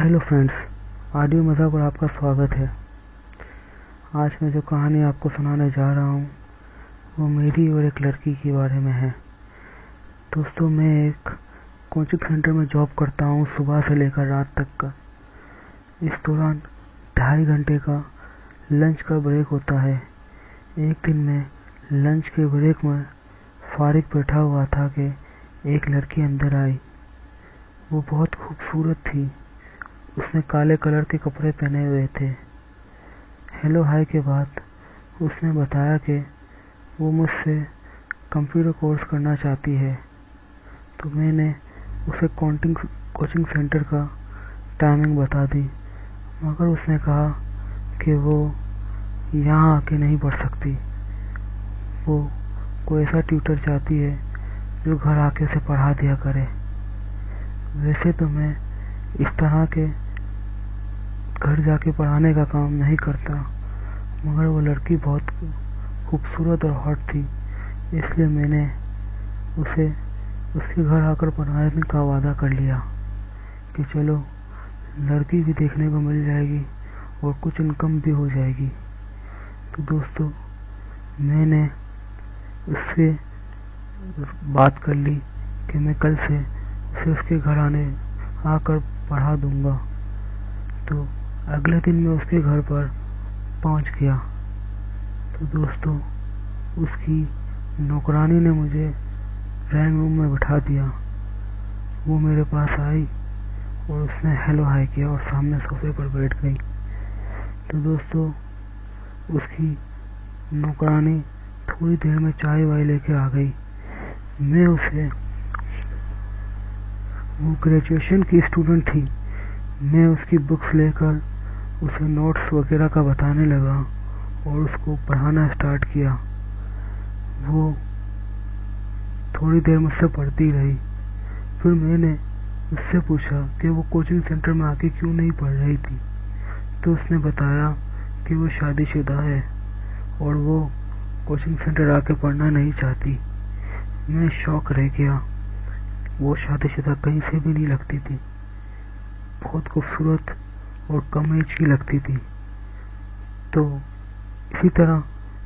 Hello friends, audio मज़ा पर आपका स्वागत है। आज मैं जो कहानी आपको सुनाने जा रहा हूँ वो मेरी और एक लड़की के बारे में है। दोस्तों, मैं एक कोचिंग सेंटर में जॉब करता हूँ सुबह से लेकर रात तक का। इस दौरान 2.5 घंटे का लंच का ब्रेक होता है। एक दिन मैं लंच के ब्रेक में फारिग बैठा हुआ था कि एक लड़की अंदर आई। वो बहुत खूबसूरत थी। उसने काले कलर के कपड़े पहने हुए थे। हेलो हाय के बाद उसने बताया कि वो मुझसे कंप्यूटर कोर्स करना चाहती है। तो मैंने उसे कोचिंग सेंटर का टाइमिंग बता दी, मगर उसने कहा कि वो यहाँ आके नहीं पढ़ सकती। वो कोई ऐसा ट्यूटर चाहती है जो घर आके उसे पढ़ा दिया करे। वैसे तो मैं इस तरह के घर जाके पढ़ाने का काम नहीं करता, मगर वो लड़की बहुत खूबसूरत और हॉट थी, इसलिए मैंने उसे उसके घर आकर पढ़ाने का वादा कर लिया कि चलो लड़की भी देखने को मिल जाएगी और कुछ इनकम भी हो जाएगी। तो दोस्तों, मैंने उससे बात कर ली कि मैं कल से उसे उसके घर आकर पढ़ा दूंगा। तो अगले दिन मैं उसके घर पर पहुंच गया। तो दोस्तों, उसकी नौकरानी ने मुझे ड्राइंग रूम में बिठा दिया। वो मेरे पास आई और उसने हेलो हाय किया और सामने सोफे पर बैठ गई। तो दोस्तों, उसकी नौकरानी थोड़ी देर में चाय वाय लेके आ गई। वो ग्रेजुएशन की स्टूडेंट थी। मैं उसकी बुक्स लेकर उसे नोट्स वगैरह का बताने लगा और उसको पढ़ाना स्टार्ट किया। वो थोड़ी देर मुझसे पढ़ती रही। फिर मैंने उससे पूछा कि वो कोचिंग सेंटर में आके क्यों नहीं पढ़ रही थी। तो उसने बताया कि वो शादीशुदा है और वो कोचिंग सेंटर आके पढ़ना नहीं चाहती। मैं शॉक रह गया। वो शादीशुदा कहीं से भी नहीं लगती थी, बहुत खूबसूरत और कम एज की लगती थी। तो इसी तरह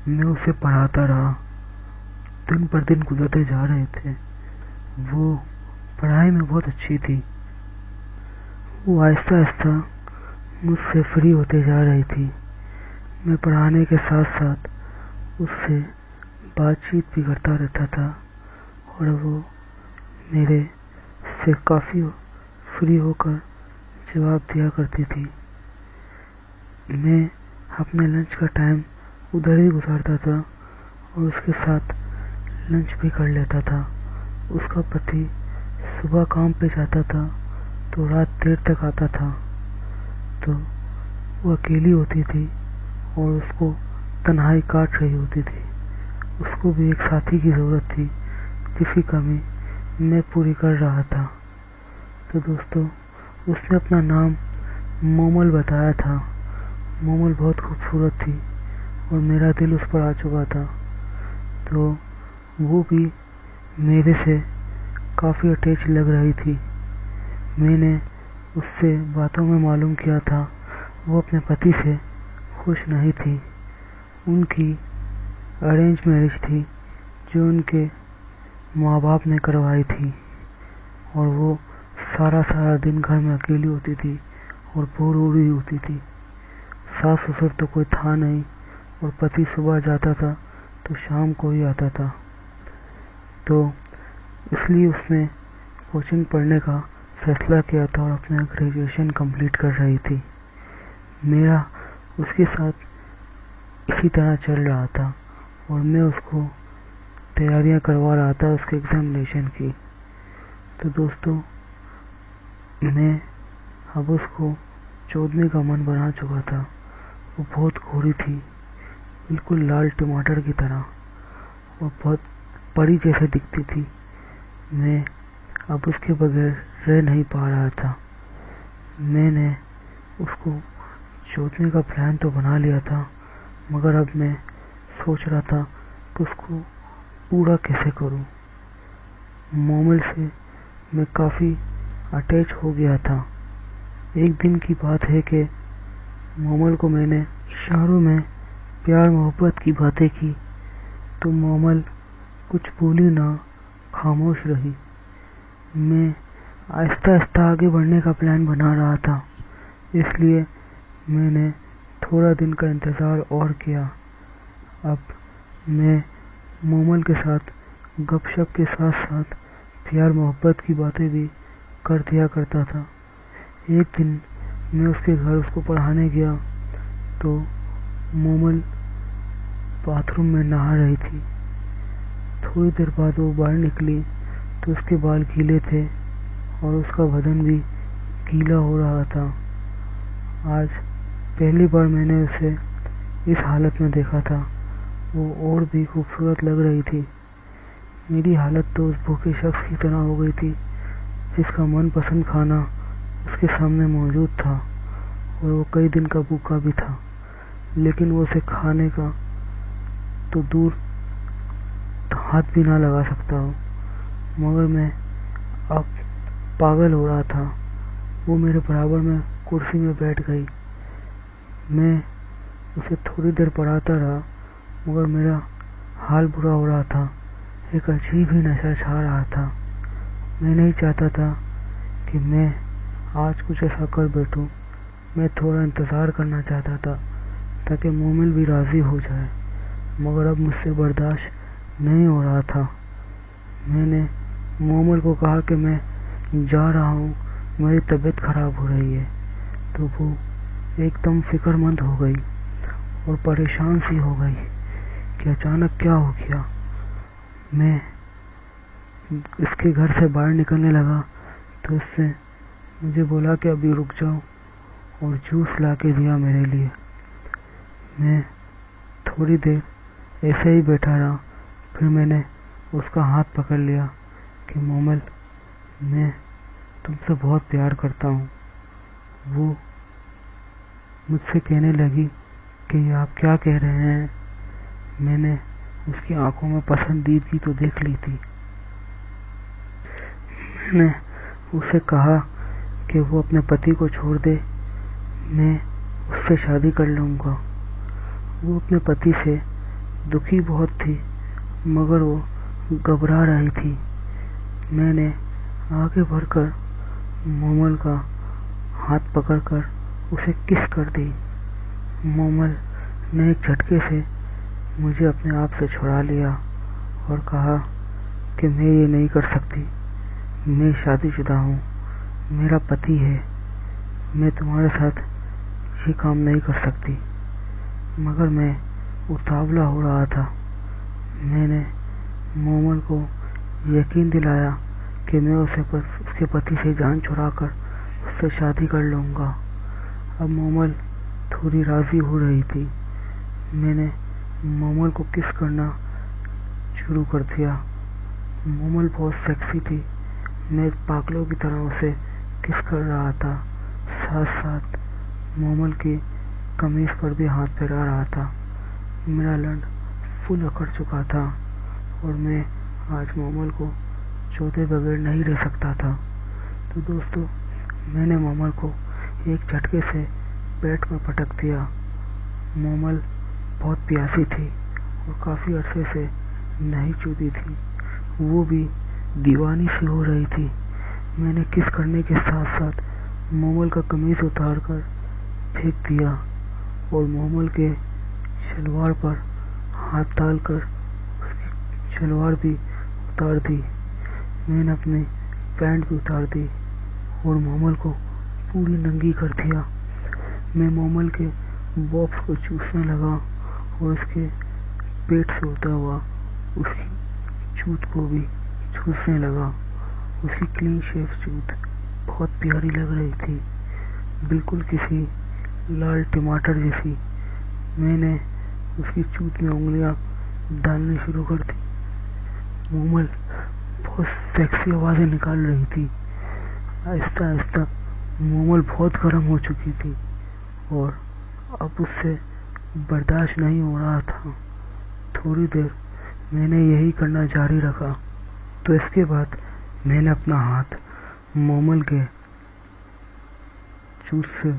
मैं उसे पढ़ाता रहा। दिन पर दिन गुजरते जा रहे थे। वो पढ़ाई में बहुत अच्छी थी। वो आहिस्ता आहिस्ता मुझसे फ्री होते जा रही थी। मैं पढ़ाने के साथ साथ उससे बातचीत भी करता रहता था और वो मेरे से काफ़ी फ्री होकर जवाब दिया करती थी। मैं अपने लंच का टाइम उधर ही गुजारता था और उसके साथ लंच भी कर लेता था। उसका पति सुबह काम पे जाता था तो रात देर तक आता था। तो वो अकेली होती थी और उसको तन्हाई काट रही होती थी। उसको भी एक साथी की ज़रूरत थी जिसकी कमी मैं पूरी कर रहा था। तो दोस्तों, उसने अपना नाम मोमल बताया था। मोमल बहुत खूबसूरत थी और मेरा दिल उस पर आ चुका था। तो वो भी मेरे से काफ़ी अटैच लग रही थी। मैंने उससे बातों में मालूम किया था वो अपने पति से खुश नहीं थी। उनकी अरेंज मैरिज थी जो उनके माँ बाप ने करवाई थी और वो सारा दिन घर में अकेली होती थी और बोर हो रही होती थी। सास ससुर तो कोई था नहीं और पति सुबह जाता था तो शाम को ही आता था। तो इसलिए उसने कोचिंग पढ़ने का फैसला किया था और अपना ग्रेजुएशन कंप्लीट कर रही थी। मेरा उसके साथ इसी तरह चल रहा था और मैं उसको तैयारियां करवा रहा था उसके एग्जामिनेशन की। तो दोस्तों, मैं अब उसको चोदने का मन बना चुका था। वो बहुत गोरी थी, बिल्कुल लाल टमाटर की तरह, और बहुत परी जैसे दिखती थी। मैं अब उसके बगैर रह नहीं पा रहा था। मैंने उसको चोदने का प्लान तो बना लिया था, मगर अब मैं सोच रहा था कि उसको पूरा कैसे करूं। मोमल से मैं काफ़ी अटैच हो गया था। एक दिन की बात है कि मोमल को मैंने इशारों में प्यार मोहब्बत की बातें की तो मोमल कुछ बोली ना, खामोश रही। मैं आहिस्ता आहिस्ता आगे बढ़ने का प्लान बना रहा था, इसलिए मैंने थोड़ा दिन का इंतज़ार और किया। अब मैं मोमल के साथ गपशप के साथ साथ प्यार मोहब्बत की बातें भी कर दिया करता था। एक दिन मैं उसके घर उसको पढ़ाने गया तो मोमल बाथरूम में नहा रही थी। थोड़ी देर बाद वो बाहर निकली तो उसके बाल गीले थे और उसका बदन भी गीला हो रहा था। आज पहली बार मैंने उसे इस हालत में देखा था। वो और भी खूबसूरत लग रही थी। मेरी हालत तो उस भूखे शख्स की तरह हो गई थी जिसका मनपसंद खाना उसके सामने मौजूद था और वो कई दिन का भूखा भी था, लेकिन वो उसे खाने का तो दूर हाथ भी ना लगा सकता हो। मगर मैं अब पागल हो रहा था। वो मेरे बराबर में कुर्सी में बैठ गई। मैं उसे थोड़ी देर पढ़ाता रहा, मगर मेरा हाल बुरा हो रहा था। एक अजीब ही नशा छा रहा था। मैं नहीं चाहता था कि मैं आज कुछ ऐसा कर बैठूं। मैं थोड़ा इंतज़ार करना चाहता था ताकि मोमिल भी राज़ी हो जाए, मगर अब मुझसे बर्दाश्त नहीं हो रहा था। मैंने मोमिल को कहा कि मैं जा रहा हूँ, मेरी तबीयत ख़राब हो रही है। तो वो एकदम फिक्रमंद हो गई और परेशान सी हो गई कि अचानक क्या हो गया। मैं इसके घर से बाहर निकलने लगा तो उससे मुझे बोला कि अभी रुक जाओ और जूस ला के दिया मेरे लिए। मैं थोड़ी देर ऐसे ही बैठा रहा, फिर मैंने उसका हाथ पकड़ लिया कि मोमल, मैं तुमसे बहुत प्यार करता हूँ। वो मुझसे कहने लगी कि ये आप क्या कह रहे हैं। मैंने उसकी आंखों में पसंदीदगी तो देख ली थी। मैंने उसे कहा कि वो अपने पति को छोड़ दे, मैं उससे शादी कर लूँगा। वो अपने पति से दुखी बहुत थी, मगर वो घबरा रही थी। मैंने आगे बढ़कर मोमल का हाथ पकड़कर उसे किस कर दी। मोमल ने एक झटके से मुझे अपने आप से छुड़ा लिया और कहा कि मैं ये नहीं कर सकती, मैं शादीशुदा हूँ, मेरा पति है, मैं तुम्हारे साथ ये काम नहीं कर सकती। मगर मैं उतावला हो रहा था। मैंने मोमल को यकीन दिलाया कि मैं उसके पति से जान छुड़ाकर उससे शादी कर लूँगा। अब मोमल थोड़ी राज़ी हो रही थी। मैंने मोमल को किस करना शुरू कर दिया। मोमल बहुत सेक्सी थी। मैं पागलों की तरह उसे किस कर रहा था। साथ साथ मोमल की कमीज पर भी हाथ फेरा रहा था। मेरा लंड फुल अकड़ चुका था और मैं आज मोमल को चौथे बगैर नहीं रह सकता था। तो दोस्तों, मैंने मोमल को एक झटके से पेट में पटक दिया। मोमल बहुत प्यासी थी और काफ़ी अरसे से नहीं चूती थी। वो भी दीवानी सी हो रही थी। मैंने किस करने के साथ साथ मोमल का कमीज उतार कर फेंक दिया और मोमल के शलवार पर हाथ डालकर उसकी शलवार भी उतार दी। मैंने अपनी पैंट भी उतार दी और मोमल को पूरी नंगी कर दिया। मैं मोमल के बॉक्स को चूसने लगा और उसके पेट से होता हुआ उसकी चूत को भी चूसने लगा। उसकी क्लीन शेव चूत बहुत प्यारी लग रही थी, बिल्कुल किसी लाल टमाटर जैसी। मैंने उसकी चूत में उंगलियां डालनी शुरू कर दी। मोमल बहुत सेक्सी आवाज़ें निकाल रही थी। आहिस्ता आहिस्ता मोमल बहुत गर्म हो चुकी थी और अब उससे बर्दाश्त नहीं हो रहा था। थोड़ी देर मैंने यही करना जारी रखा तो इसके बाद मैंने अपना हाथ मोमल के जूत से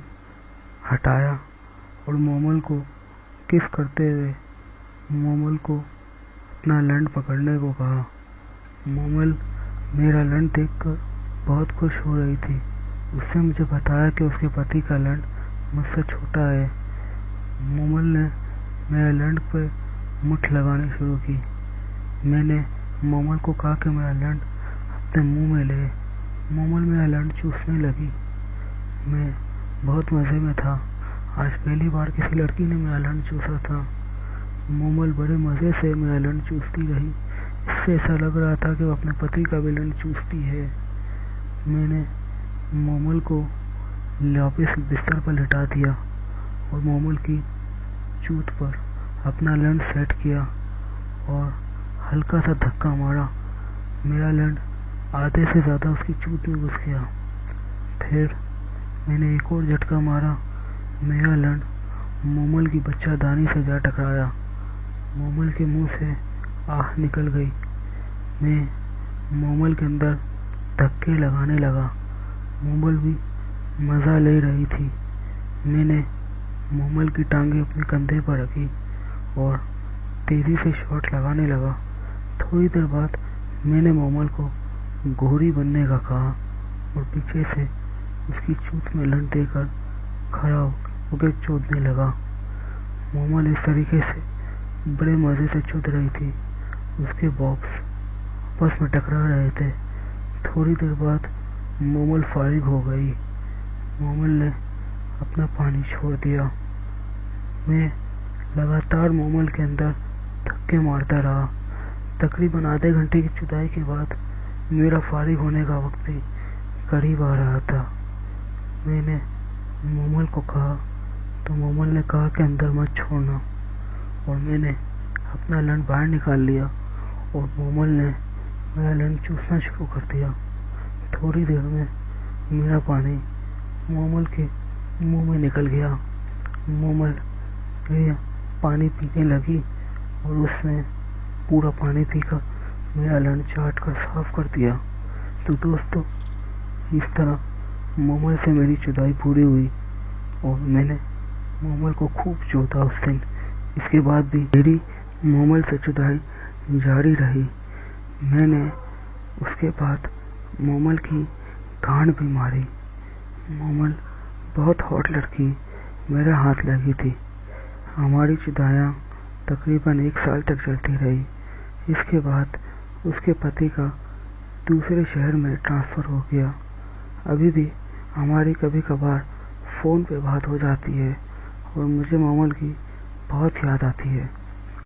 हटाया और मोमल को किस करते हुए मोमल को अपना लंड पकड़ने को कहा। मोमल मेरा लंड देखकर बहुत खुश हो रही थी। उसने मुझे बताया कि उसके पति का लंड मुझसे छोटा है। मोमल ने मेरे लंड पर मुठ लगानी शुरू की। मैंने मोमल को कहा कि मेरा लंड अपने मुंह में ले। मोमल मेरा लंड चूसने लगी। मैं बहुत मज़े में था। आज पहली बार किसी लड़की ने मेरा लंड चूसा था। मोमल बड़े मज़े से मेरा लंड चूसती रही। इससे ऐसा लग रहा था कि वो अपने पति का भी लंड चूसती है। मैंने मोमल को वापस बिस्तर पर लिटा दिया और मोमल की चूत पर अपना लंड सेट किया और हल्का सा धक्का मारा। मेरा लंड आधे से ज़्यादा उसकी चूत में घुस गया। फिर मैंने एक और झटका मारा। मेरा लंड मोमल की बच्चादानी से जा टकराया। मोमल के मुंह से आह निकल गई। मैं मोमल के अंदर धक्के लगाने लगा। मोमल भी मज़ा ले रही थी। मैंने मोमल की टांगें अपने कंधे पर रखी और तेज़ी से शॉट लगाने लगा। थोड़ी देर बाद मैंने मोमल को घोड़ी बनने का कहा और पीछे से उसकी चूत में लंड देकर खड़ा होकर चूदने लगा। मोमल इस तरीके से बड़े मज़े से चूद रही थी। उसके बॉब्स आपस में टकरा रहे थे। थोड़ी देर बाद मोमल फारिग हो गई। मोमल ने अपना पानी छोड़ दिया। मैं लगातार मोमल के अंदर धक्के मारता रहा। तकरीबन आधे घंटे की जुदाई के बाद मेरा फारिग होने का वक्त भी करीब आ रहा था। मैंने मोमल को कहा तो मोमल ने कहा कि अंदर मत छोड़ना और मैंने अपना लंड बाहर निकाल लिया और मोमल ने मेरा लंड चूसना शुरू कर दिया। थोड़ी देर में मेरा पानी मोमल के मुंह में निकल गया। मोमल पानी पीने लगी और उसने पूरा पानी पीकर मेरा लंड चाट कर साफ कर दिया। तो दोस्तों, इस तरह मोमल से मेरी जुदाई पूरी हुई और मैंने मोमल को खूब चूता उस दिन। इसके बाद भी मेरी मोमल से जुदाई जारी रही। मैंने उसके बाद मोमल की गांड भी मारी। मोमल बहुत हॉट लड़की मेरे हाथ लगी थी। हमारी जुदाइयाँ तकरीबन 1 साल तक चलती रही। इसके बाद उसके पति का दूसरे शहर में ट्रांसफ़र हो गया। अभी भी हमारी कभी कभार फ़ोन पे बात हो जाती है और मुझे मोमल की बहुत याद आती है।